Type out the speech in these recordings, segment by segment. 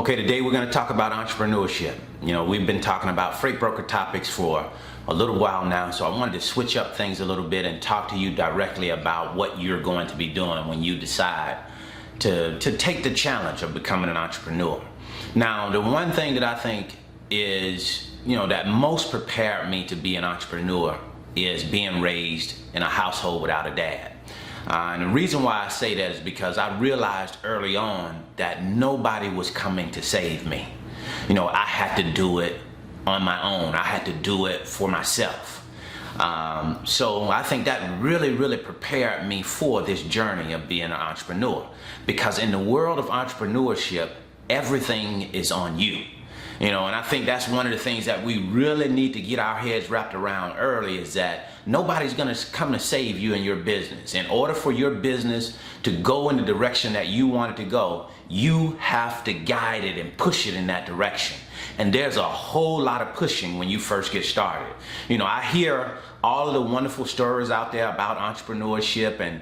Okay, today we're going to talk about entrepreneurship. You know, we've been talking about freight broker topics for a little while now, so I wanted to switch up things a little bit and talk to you directly about what you're going to be doing when you decide to take the challenge of becoming an entrepreneur. Now, the one thing that I think is, that most prepared me to be an entrepreneur is being raised in a household without a dad. And the reason why I say that is because I realized early on that nobody was coming to save me. I had to do it on my own. I had to do it for myself. So I think that really prepared me for this journey of being an entrepreneur. Because in the world of entrepreneurship, everything is on you. And I think that's one of the things that we really need to get our heads wrapped around early, is that nobody's going to come to save you in your business. In order for your business to go in the direction that you want it to go, you have to guide it and push it in that direction. And there's a whole lot of pushing when you first get started. I hear all of the wonderful stories out there about entrepreneurship and,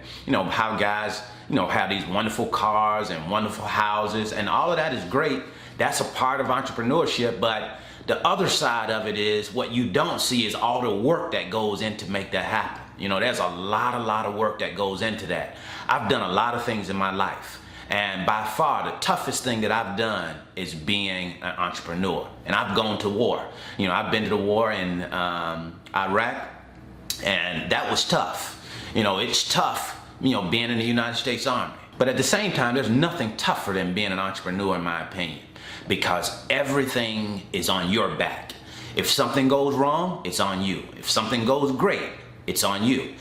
how guys, have these wonderful cars and wonderful houses, and all of that is great. That's a part of entrepreneurship, but the other side of it is what you don't see is all the work that goes in to make that happen. There's a lot of work that goes into that. I've done a lot of things in my life, and by far the toughest thing that I've done is being an entrepreneur. And I've gone to war. I've been to the war in Iraq, and that was tough. It's tough, being in the United States Army. But at the same time, there's nothing tougher than being an entrepreneur, in my opinion, because everything is on your back. If something goes wrong, it's on you. If something goes great, it's on you.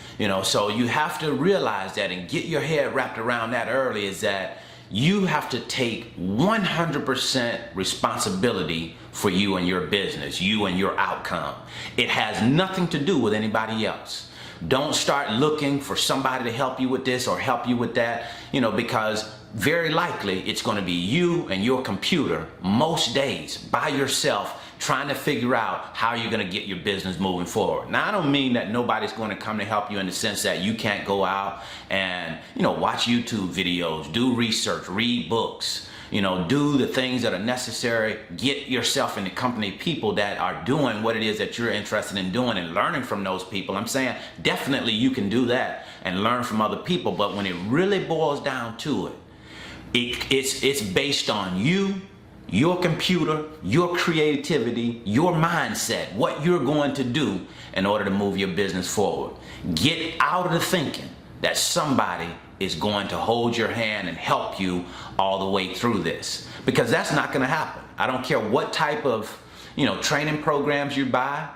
So you have to realize that and get your head wrapped around that early, is that you have to take 100% responsibility for you and your business, you and your outcome. It has nothing to do with anybody else. Don't start looking for somebody to help you with this or help you with that, because very likely it's going to be you and your computer most days by yourself trying to figure out how you're going to get your business moving forward. Now, I don't mean that nobody's going to come to help you in the sense that you can't go out and, watch YouTube videos, do research, read books, do the things that are necessary, get yourself in the company of people that are doing what it is that you're interested in doing and learning from those people. I'm saying definitely you can do that and learn from other people, but when it really boils down to it, it's based on you, your computer, your creativity, your mindset, what you're going to do in order to move your business forward. Get out of the thinking that somebody is going to hold your hand and help you all the way through this, because that's not going to happen. I don't care what type of, training programs you buy,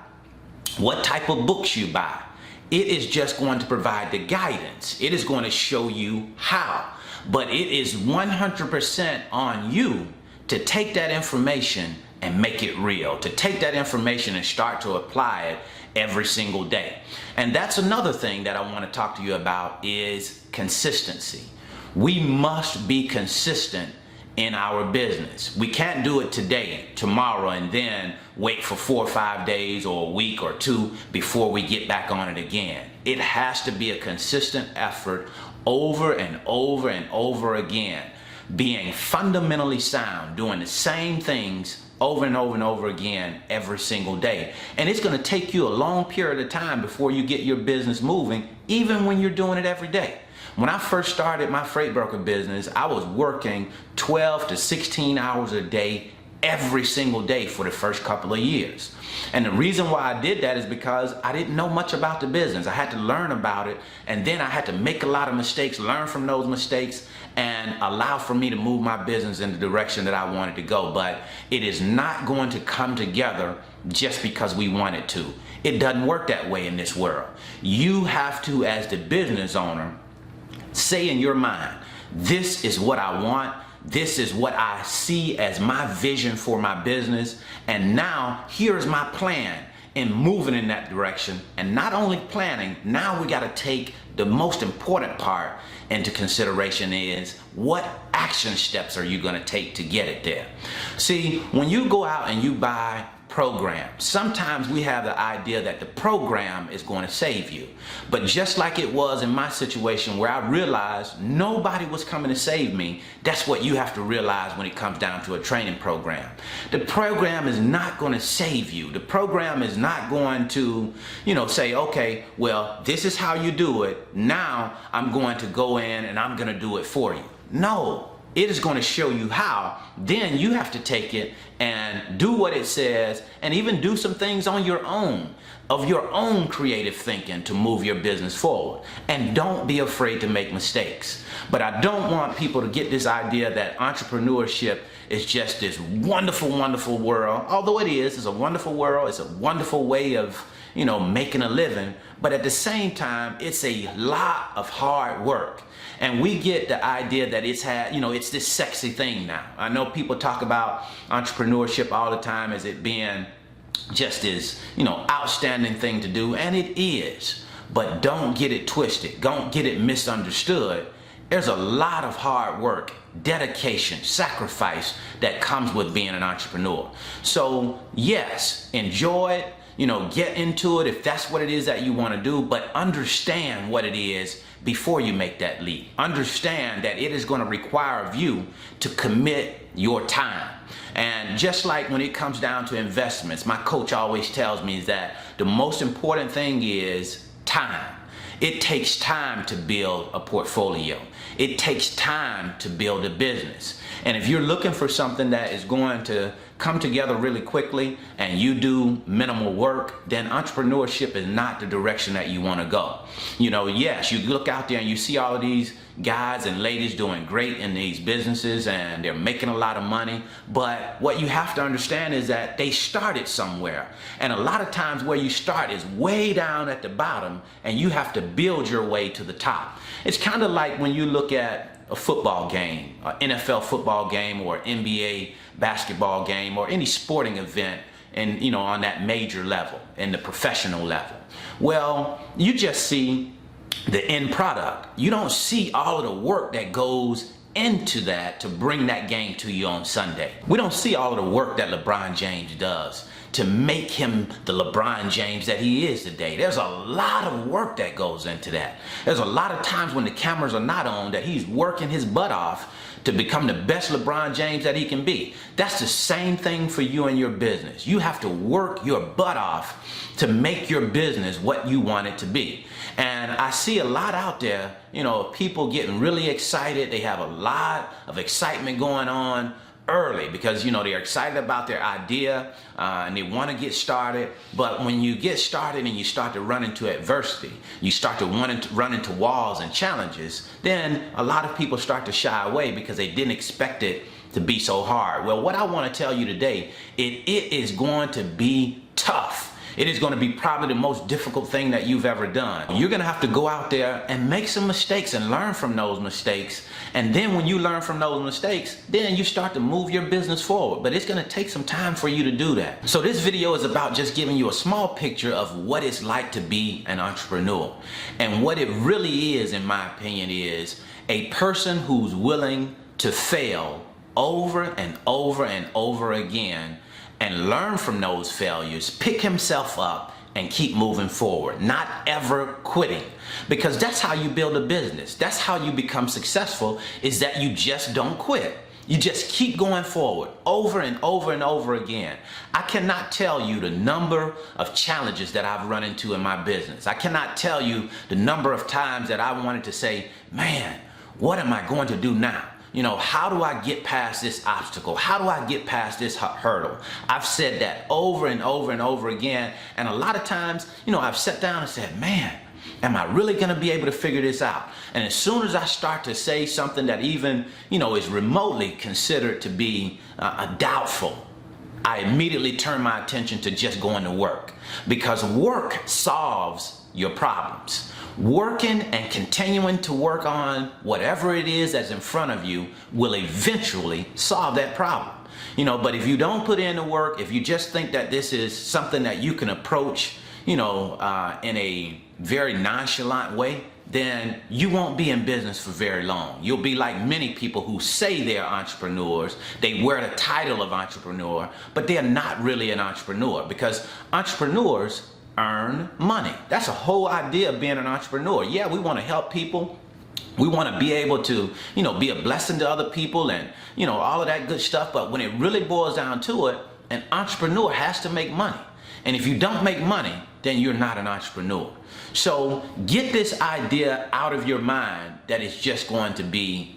what type of books you buy. It is just going to provide the guidance. It is going to show you how, but it is 100% on you to take that information and make it real, to take that information and start to apply it every single day. And that's another thing that I want to talk to you about, is consistency. We must be consistent in our business. We can't do it today, tomorrow, and then wait for 4 or 5 days or a week or two before we get back on it again. It has to be a consistent effort over and over and over again, being fundamentally sound, doing the same things over and over and over again every single day. And it's going to take you a long period of time before you get your business moving, even when you're doing it every day. When I first started my freight broker business, I was working 12 to 16 hours a day every single day for the first couple of years. And the reason why I did that is because I didn't know much about the business. I had to learn about it, and then I had to make a lot of mistakes, learn from those mistakes, and allow for me to move my business in the direction that I wanted to go. But it is not going to come together just because we want it to. It doesn't work that way in this world. You have to, as the business owner, say in your mind, this is what I want. This is what I see as my vision for my business. And now here's my plan in moving in that direction. And not only planning, now we got to take the most important part into consideration, is what action steps are you going to take to get it there. See, when you go out and you buy program. Sometimes we have the idea that the program is going to save you. But just like it was in my situation where I realized nobody was coming to save me, that's what you have to realize when it comes down to a training program. The program is not going to save you. The program is not going to, say, okay, well, this is how you do it. Now I'm going to go in and I'm going to do it for you. No. It is going to show you how. Then you have to take it and do what it says, and even do some things on your own, of your own creative thinking, to move your business forward. And don't be afraid to make mistakes. But I don't want people to get this idea that entrepreneurship is just this wonderful, wonderful world. Although it is, it's a wonderful world. It's a wonderful way of, making a living. But at the same time, it's a lot of hard work. And we get the idea that it's this sexy thing now. I know people talk about entrepreneurship all the time as it being just this, outstanding thing to do, and it is. But don't get it twisted. Don't get it misunderstood. There's a lot of hard work, dedication, sacrifice that comes with being an entrepreneur. So yes, enjoy it. Get into it if that's what it is that you want to do, but understand what it is before you make that leap. Understand that it is going to require of you to commit your time. And just like when it comes down to investments, my coach always tells me that the most important thing is time. It takes time to build a portfolio. It takes time to build a business. And if you're looking for something that is going to come together really quickly and you do minimal work, then entrepreneurship is not the direction that you want to go. Yes, you look out there and you see all of these guys and ladies doing great in these businesses and they're making a lot of money. But what you have to understand is that they started somewhere. And a lot of times where you start is way down at the bottom, and you have to build your way to the top. It's kind of like when you look at a football game, an NFL football game, or NBA basketball game, or any sporting event, and on that major level, in the professional level. Well, you just see the end product. You don't see all of the work that goes into that to bring that game to you on Sunday. We don't see all of the work that LeBron James does to make him the LeBron James that he is today. There's a lot of work that goes into that. There's a lot of times when the cameras are not on that he's working his butt off to become the best LeBron James that he can be. That's the same thing for you and your business. You have to work your butt off to make your business what you want it to be. And I see a lot out there, people getting really excited. They have a lot of excitement going on early because they're excited about their idea and they want to get started. But when you get started and you start to run into adversity, you start to run into walls and challenges, then a lot of people start to shy away because they didn't expect it to be so hard. Well, what I want to tell you today, it is going to be tough. It is going to be probably the most difficult thing that you've ever done. You're going to have to go out there and make some mistakes and learn from those mistakes. And then when you learn from those mistakes, then you start to move your business forward. But it's going to take some time for you to do that. So this video is about just giving you a small picture of what it's like to be an entrepreneur. And what it really is, in my opinion, is a person who's willing to fail over and over and over again and learn from those failures, pick himself up, and keep moving forward, not ever quitting. Because that's how you build a business. That's how you become successful, is that you just don't quit. You just keep going forward over and over and over again. I cannot tell you the number of challenges that I've run into in my business. I cannot tell you the number of times that I wanted to say, man, what am I going to do now? How do I get past this obstacle? How do I get past this hurdle? I've said that over and over and over again. And a lot of times, I've sat down and said, man, am I really going to be able to figure this out? And as soon as I start to say something that even, is remotely considered to be doubtful, I immediately turn my attention to just going to work. Because work solves your problems. Working and continuing to work on whatever it is that's in front of you will eventually solve that problem. But if you don't put in the work, if you just think that this is something that you can approach, in a very nonchalant way, then you won't be in business for very long. You'll be like many people who say they're entrepreneurs. They wear the title of entrepreneur, but they're not really an entrepreneur, because entrepreneurs earn money. That's the whole idea of being an entrepreneur. Yeah, we want to help people. We want to be able to, be a blessing to other people and, all of that good stuff. But when it really boils down to it, an entrepreneur has to make money. And if you don't make money, then you're not an entrepreneur. So get this idea out of your mind that it's just going to be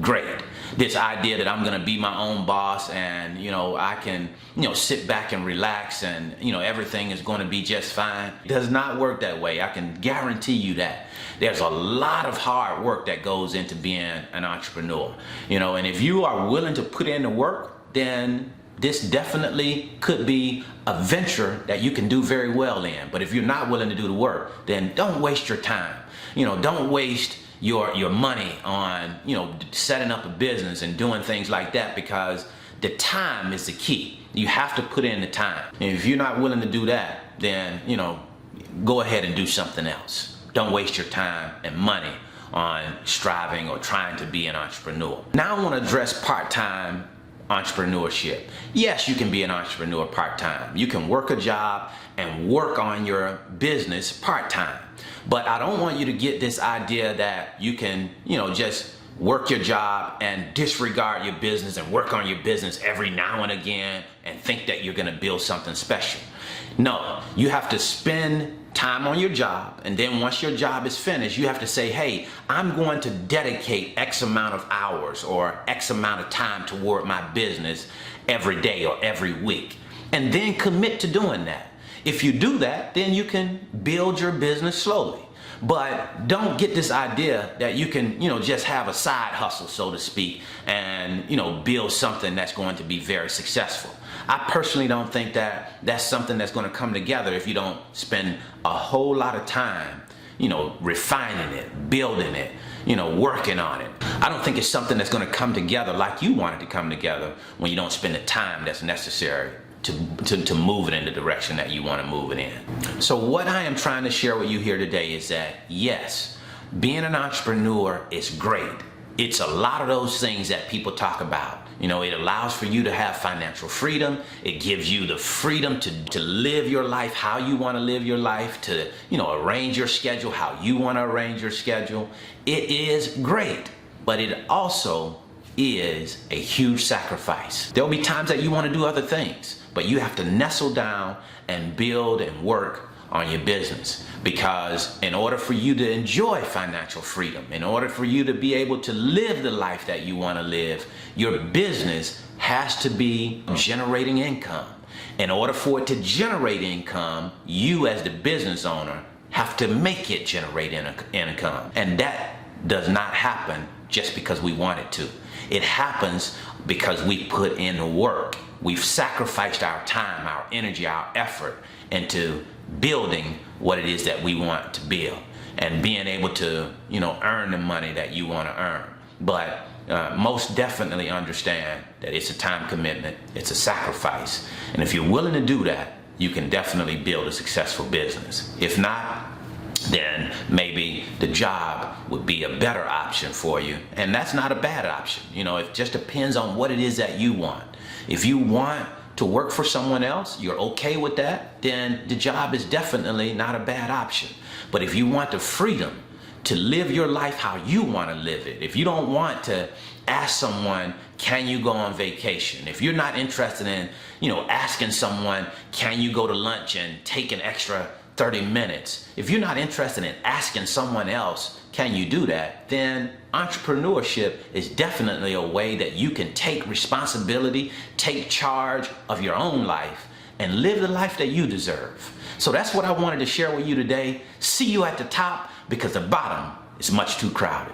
great. This idea that I'm going to be my own boss and, I can, sit back and relax and, everything is going to be just fine. It does not work that way. I can guarantee you that. There's a lot of hard work that goes into being an entrepreneur, and if you are willing to put in the work, then this definitely could be a venture that you can do very well in. But if you're not willing to do the work, then don't waste your time. Don't waste your money on, setting up a business and doing things like that, because the time is the key. You have to put in the time. And if you're not willing to do that, then, go ahead and do something else. Don't waste your time and money on striving or trying to be an entrepreneur. Now I want to address part-time entrepreneurship. Yes, you can be an entrepreneur part-time. You can work a job and work on your business part-time. But I don't want you to get this idea that you can, just work your job and disregard your business and work on your business every now and again and think that you're going to build something special. No, you have to spend time on your job, and then once your job is finished, you have to say, hey, I'm going to dedicate X amount of hours or X amount of time toward my business every day or every week, and then commit to doing that. If you do that, then you can build your business slowly. But don't get this idea that you can, just have a side hustle, so to speak, and, build something that's going to be very successful. I personally don't think that that's something that's going to come together if you don't spend a whole lot of time, refining it, building it, working on it. I don't think it's something that's going to come together like you want it to come together when you don't spend the time that's necessary to move it in the direction that you want to move it in. So what I am trying to share with you here today is that, yes, being an entrepreneur is great. It's a lot of those things that people talk about. It allows for you to have financial freedom. It gives you the freedom to live your life how you want to live your life, to, arrange your schedule how you want to arrange your schedule. It is great, but it also is a huge sacrifice. There'll be times that you want to do other things, but you have to nestle down and build and work on your business, because in order for you to enjoy financial freedom, in order for you to be able to live the life that you want to live, your business has to be generating income. In order for it to generate income, you as the business owner have to make it generate income. And that does not happen just because we want it to. It happens because we put in the work. We've sacrificed our time, our energy, our effort into building what it is that we want to build and being able to, earn the money that you want to earn. But most definitely understand that it's a time commitment, it's a sacrifice. And if you're willing to do that, you can definitely build a successful business. If not, then maybe the job would be a better option for you. And that's not a bad option. It just depends on what it is that you want. If you want to work for someone else, you're okay with that, then the job is definitely not a bad option. But if you want the freedom to live your life how you want to live it, if you don't want to ask someone, can you go on vacation? If you're not interested in, asking someone, can you go to lunch and take an extra 30 minutes? If you're not interested in asking someone else, can you do that? Then entrepreneurship is definitely a way that you can take responsibility, take charge of your own life, and live the life that you deserve. So that's what I wanted to share with you today. See you at the top, because the bottom is much too crowded.